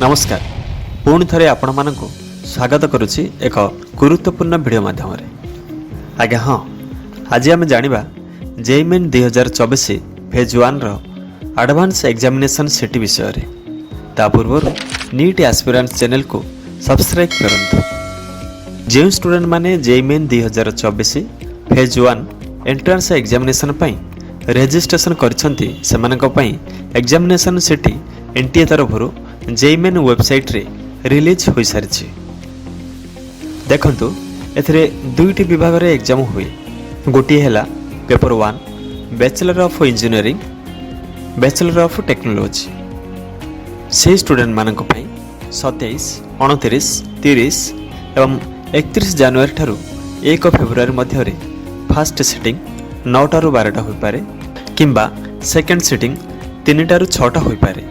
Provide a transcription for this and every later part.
नमस्कार पुणी थे आपण मानक स्वागत करुच्ची एक गुरुत्वपूर्ण वीडियो माध्यम आज्ञा हाँ आज आम जाना JEE Main 2024 phase 1 advance examination city विषय रे। ता पूर्व नीट एस्पिरेंट्स चैनल को सब्सक्राइब करूँ। जो स्टूडेंट माने JEE Main 2024 phase 1 entrance examination registration करछंती सेमानक पई एग्जामिनेशन सिटी एनटीए तरफरु जेईई मेन वेबसाइट रे रिलीज हो सारी। देखंतु एथिरे दुईटी विभाग रे एग्जाम हुए। गोटे हैला paper 1 bachelor of engineering bachelor of technology. से स्टूडेंट मानक पई 27, 29, 30 एवं 31 जनवरी ठारू 1 फेब्रुआरी मध्य रे फर्स्ट सिटिंग 9 टारू 12टा होई पारे किंबा सेकेंड सिटिंग 3 टारू 6टा होई पारे।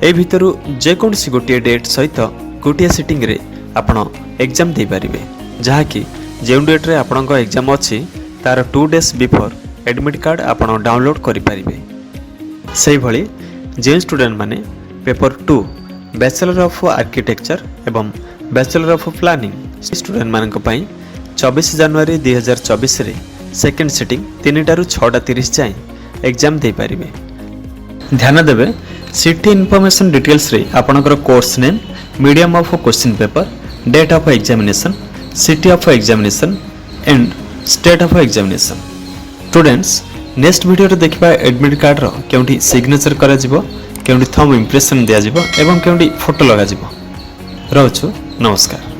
ए भितरु जेकोसी गोटे डेट सहित गोटे सिटिंग रे आपण एग्जाम दे पारिबे, जहा कि जे डेट रे आपणको एग्जाम अछि तार 2 डेज बिफोर एडमिट कार्ड आपण डाउनलोड करि पारिबे। सेहि भली जे स्टूडेंट माने पेपर 2 बैचलर ऑफ आर्किटेक्चर एवं बैचलर ऑफ प्लानिंग स्टूडेंट मानक पई 24 जनवरी 2024 रे सेकेंड सिटिंग 3 टारू 6टा 30 जाए एग्जाम दे पारिबे। ध्यान देबे सिटी इनफॉरमेशन डिटेल्स रे आपनकर course name, medium of question paper, date of examination, city of examination and state of examination. Students next video रे देखिबा एडमिट कार्ड रो केउंठी सिग्नेचर करा जिवो, केउंठी थंब इंप्रेशन दिया जिवो एवं केउंठी फोटो लगा जिवो। रहउछु नमस्कार।